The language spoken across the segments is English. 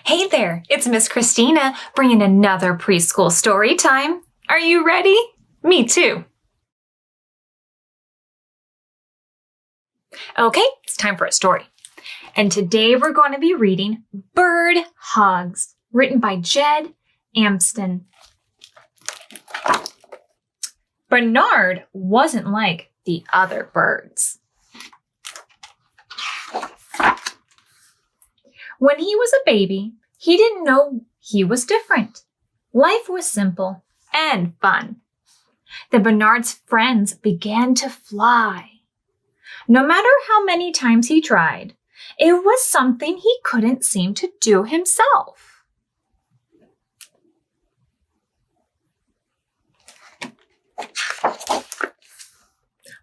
Hey there, it's Miss Kristina bringing another preschool story time. Are you ready? Me too. Okay, it's time for a story. And today we're going to be reading Bird Hugs, written by Ged Adamson. Bernard wasn't like the other birds. When he was a baby, he didn't know he was different. Life was simple and fun. Then Bernard's friends began to fly. No matter how many times he tried, it was something he couldn't seem to do himself.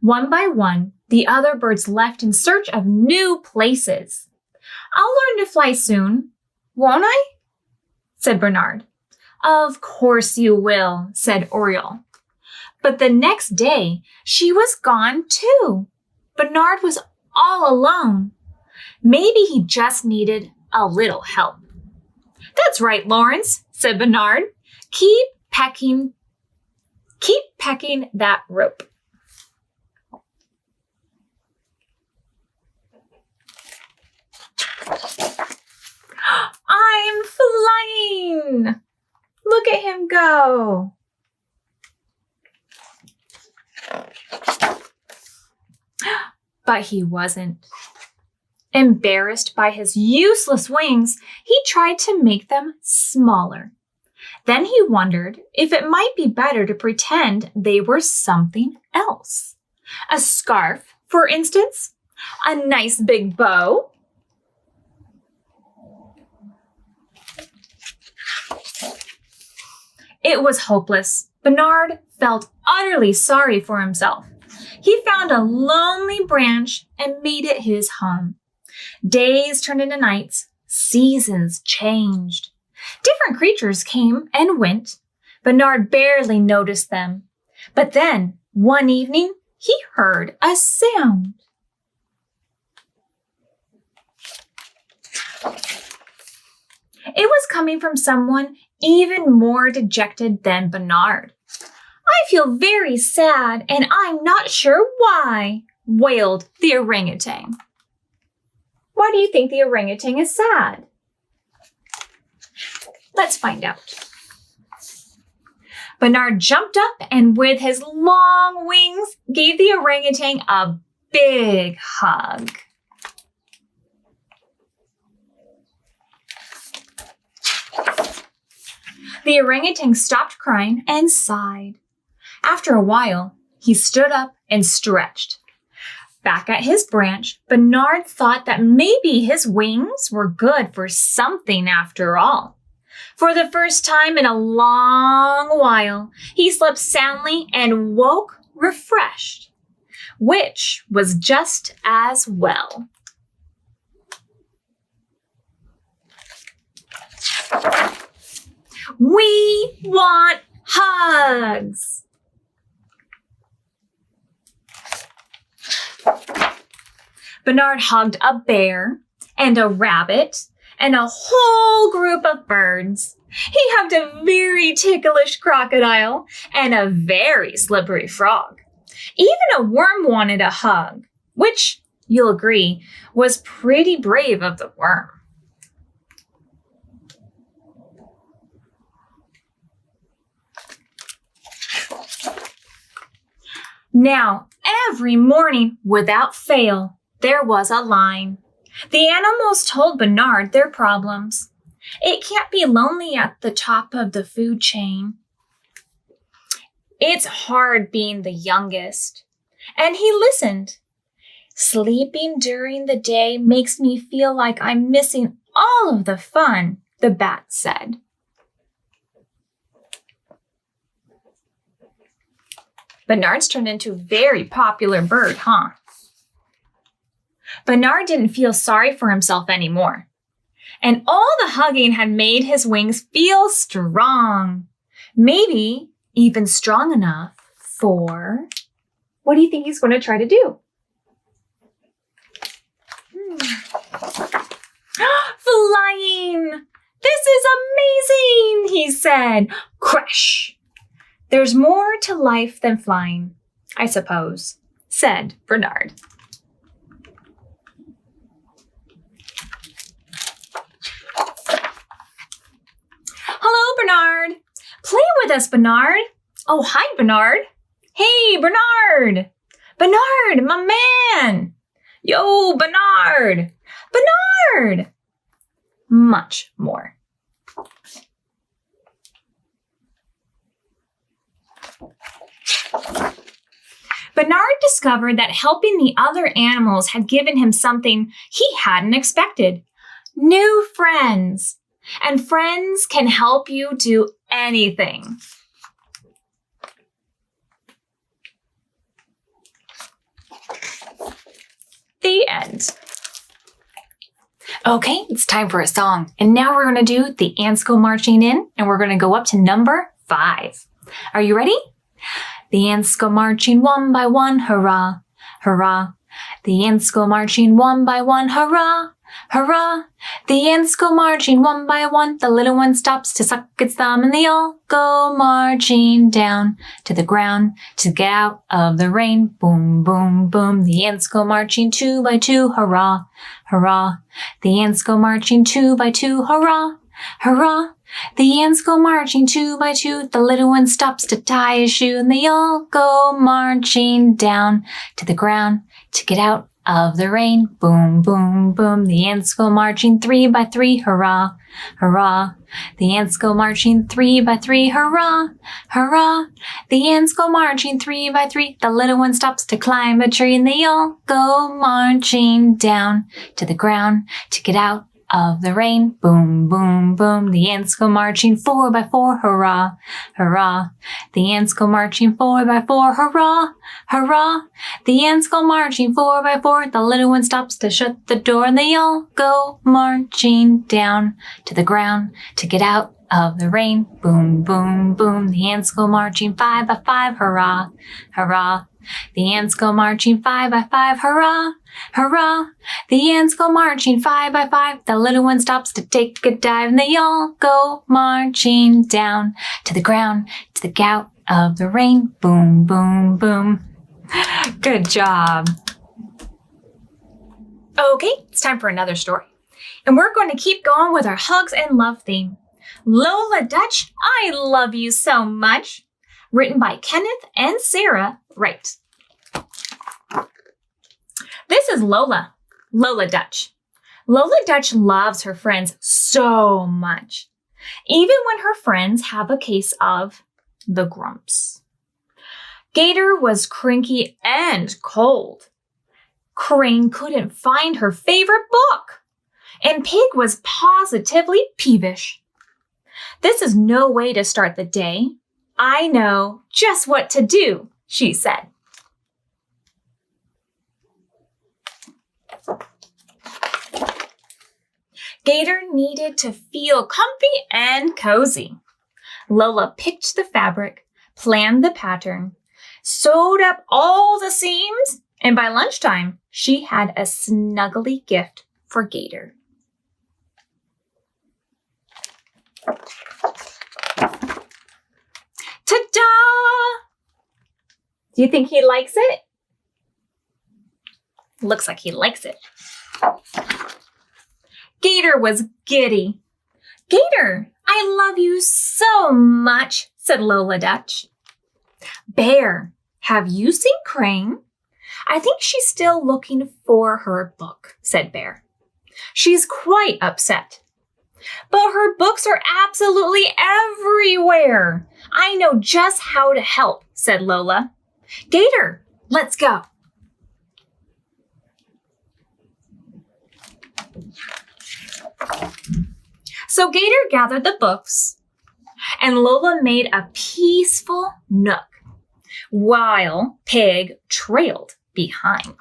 One by one, the other birds left in search of new places. "I'll learn to fly soon, won't I?" said Bernard. "Of course you will," said Oriole. But the next day, she was gone too. Bernard was all alone. Maybe he just needed a little help. "That's right, Lawrence," said Bernard. Keep pecking that rope." "I'm flying! Look at him go!" But he wasn't. Embarrassed by his useless wings, he tried to make them smaller. Then he wondered if it might be better to pretend they were something else. A scarf, for instance? A nice big bow? It was hopeless. Bernard felt utterly sorry for himself. He found a lonely branch and made it his home. Days turned into nights. Seasons changed. Different creatures came and went. Bernard barely noticed them. But then, one evening, he heard a sound. It was coming from someone even more dejected than Bernard. "I feel very sad, and I'm not sure why," wailed the orangutan. Why do you think the orangutan is sad? Let's find out. Bernard jumped up and with his long wings gave the orangutan a big hug. The orangutan stopped crying and sighed. After a while, he stood up and stretched. Back at his branch, Bernard thought that maybe his wings were good for something after all. For the first time in a long while, he slept soundly and woke refreshed, which was just as well. We want hugs. Bernard hugged a bear and a rabbit and a whole group of birds. He hugged a very ticklish crocodile and a very slippery frog. Even a worm wanted a hug, which, you'll agree, was pretty brave of the worm. Now, every morning, without fail, there was a line. The animals told Bernard their problems. It can't be lonely at the top of the food chain. It's hard being the youngest. And he listened. Sleeping during the day makes me feel like I'm missing all of the fun, the bat said. Bernard's turned into a very popular bird, huh? Bernard didn't feel sorry for himself anymore. And all the hugging had made his wings feel strong. Maybe even strong enough for... What do you think he's going to try to do? Flying! This is amazing, he said. Crash! There's more to life than flying, I suppose, said Bernard. Hello, Bernard. Play with us, Bernard. Oh, hi, Bernard. Hey, Bernard. Bernard, my man. Yo, Bernard. Bernard. Much more. Bernard discovered that helping the other animals had given him something he hadn't expected. New friends. And friends can help you do anything. The end. Okay, it's time for a song. And now we're going to do the ants go marching in, and we're going to go up to number 5. Are you ready? The ants go marching one by one, hurrah, hurrah. The ants go marching one by one, hurrah, hurrah. The ants go marching one by one. The little one stops to suck its thumb, and they all go marching down to the ground to get out of the rain. Boom, boom, boom. The ants go marching 2 by 2, hurrah, hurrah. The ants go marching 2 by 2, hurrah, hurrah. The ants go marching 2 by 2. The little one stops to tie his shoe, and they all go marching down to the ground to get out of the rain. Boom, boom, boom. The ants go marching 3 by 3, hurrah, hurrah. The ants go marching 3 by 3, hurrah, hurrah. The ants go marching 3 by 3. The little one stops to climb a tree, and they all go marching down to the ground to get out of the rain. Boom, boom, boom. The ants go marching 4 by 4, hurrah, hurrah. The ants go marching 4 by 4, hurrah, hurrah. The ants go marching 4 by 4. The little one stops to shut the door, and they all go marching down to the ground to get out of the rain. Boom, boom, boom. The ants go marching 5 by 5, hurrah, hurrah. The ants go marching 5 by 5, hurrah, hurrah. The ants go marching 5 by 5. The little one stops to take a dive, and they all go marching down to the ground to get out of the rain. Boom, boom, boom. Good job. Okay, it's time for another story. And we're going to keep going with our hugs and love theme. Lola Dutch, I love you so much. Written by Kenneth and Sarah Wright. This is Lola, Lola Dutch. Lola Dutch loves her friends so much, even when her friends have a case of the grumps. Gator was cranky and cold. Crane couldn't find her favorite book, and Pig was positively peevish. This is no way to start the day. I know just what to do, she said. Gator needed to feel comfy and cozy. Lola picked the fabric, planned the pattern, sewed up all the seams, and by lunchtime, she had a snuggly gift for Gator. Ta-da! Do you think he likes it? Looks like he likes it. Gator was giddy. Gator, I love you so much, said Lola Dutch. Bear, have you seen Crane? I think she's still looking for her book, said Bear. She's quite upset. But her books are absolutely everywhere. I know just how to help, said Lola. Gator, let's go. So Gator gathered the books, and Lola made a peaceful nook, while Pig trailed behind.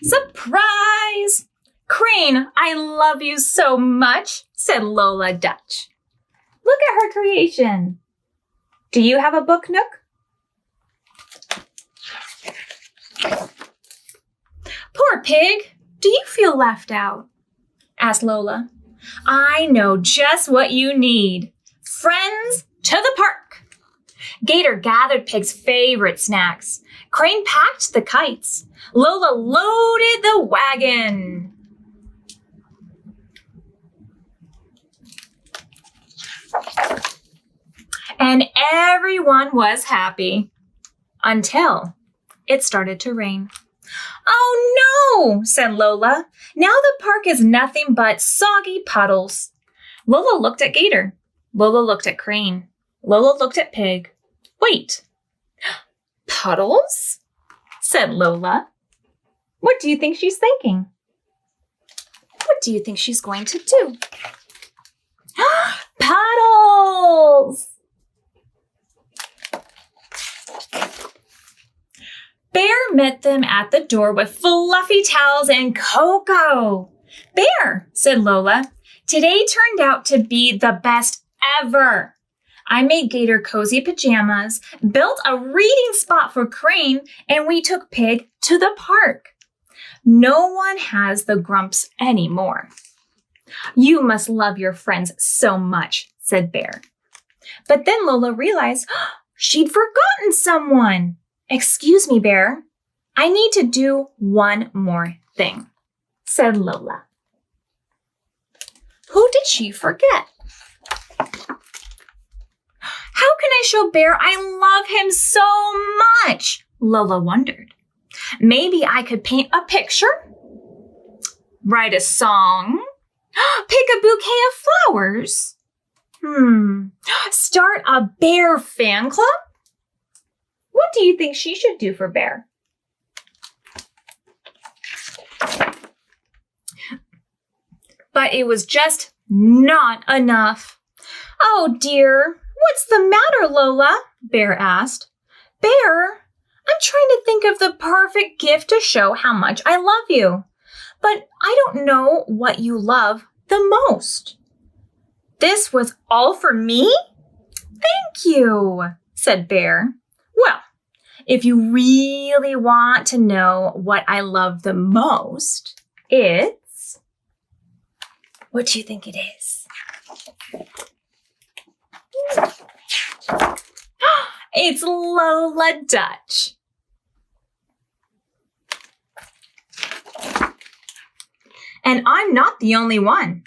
Surprise! Crane, I love you so much, said Lola Dutch. Look at her creation. Do you have a book nook? Pig? Do you feel left out? Asked Lola. I know just what you need. Friends to the park. Gator gathered Pig's favorite snacks. Crane packed the kites. Lola loaded the wagon. And everyone was happy until it started to rain. Oh no, said Lola. Now the park is nothing but soggy puddles. Lola looked at Gator. Lola looked at Crane. Lola looked at Pig. Wait, puddles? Said Lola. What do you think she's thinking? What do you think she's going to do? Puddles! Bear met them at the door with fluffy towels and cocoa. Bear, said Lola, today turned out to be the best ever. I made Gator cozy pajamas, built a reading spot for Crane, and we took Pig to the park. No one has the grumps anymore. You must love your friends so much, said Bear. But then Lola realized she'd forgotten someone. Excuse me, Bear. I need to do one more thing, said Lola. Who did she forget? How can I show Bear I love him so much? Lola wondered. Maybe I could paint a picture, write a song, pick a bouquet of flowers. Start a Bear fan club? What do you think she should do for Bear? But it was just not enough. Oh dear, what's the matter, Lola? Bear asked. Bear, I'm trying to think of the perfect gift to show how much I love you. But I don't know what you love the most. This was all for me? Thank you, said Bear. Well, if you really want to know what I love the most, it's... What do you think it is? It's Lola Dutch. And I'm not the only one.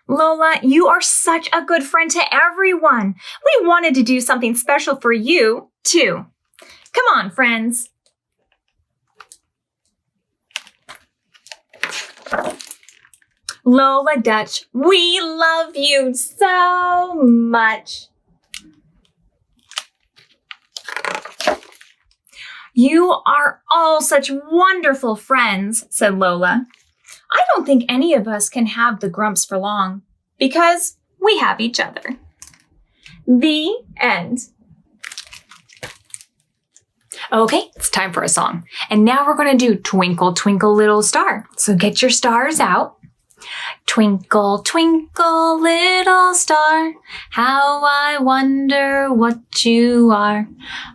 Lola, you are such a good friend to everyone. We wanted to do something special for you, too. Come on, friends. Lola Dutch, we love you so much. You are all such wonderful friends, said Lola. I don't think any of us can have the grumps for long because we have each other. The end. Okay, it's time for a song. And now we're going to do Twinkle, Twinkle, Little Star. So get your stars out. Twinkle, twinkle, little star, how I wonder what you are.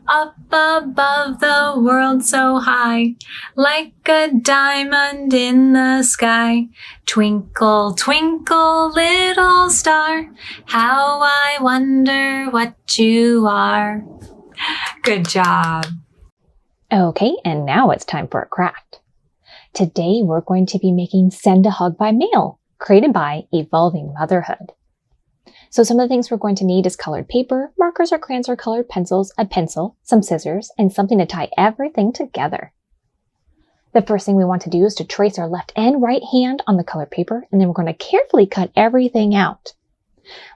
Up above the world so high, like a diamond in the sky. Twinkle, twinkle, little star, how I wonder what you are. Good job. Okay, and now it's time for a craft. Today we're going to be making Send a Hug by Mail, created by Evolving Motherhood. So some of the things we're going to need is colored paper, markers or crayons or colored pencils, a pencil, some scissors, and something to tie everything together. The first thing we want to do is to trace our left and right hand on the colored paper, and then we're going to carefully cut everything out.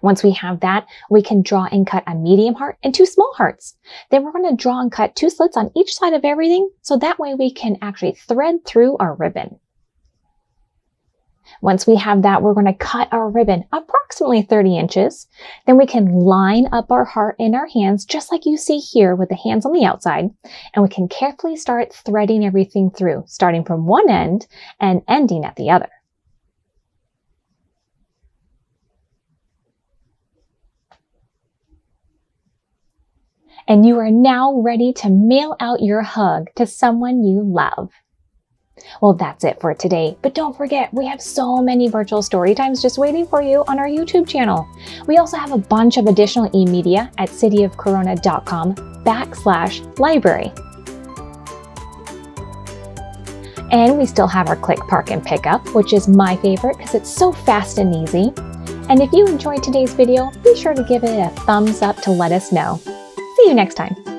Once we have that, we can draw and cut a medium heart and 2 small hearts. Then we're going to draw and cut 2 slits on each side of everything, so that way we can actually thread through our ribbon. Once we have that, we're going to cut our ribbon approximately 30 inches. Then we can line up our heart in our hands, just like you see here with the hands on the outside, and we can carefully start threading everything through, starting from one end and ending at the other. And you are now ready to mail out your hug to someone you love. Well, that's it for today, but don't forget, we have so many virtual story times just waiting for you on our YouTube channel. We also have a bunch of additional e-media at cityofcorona.com/library. And we still have our Click, Park, and Pick Up, which is my favorite because it's so fast and easy. And if you enjoyed today's video, be sure to give it a thumbs up to let us know. See you next time.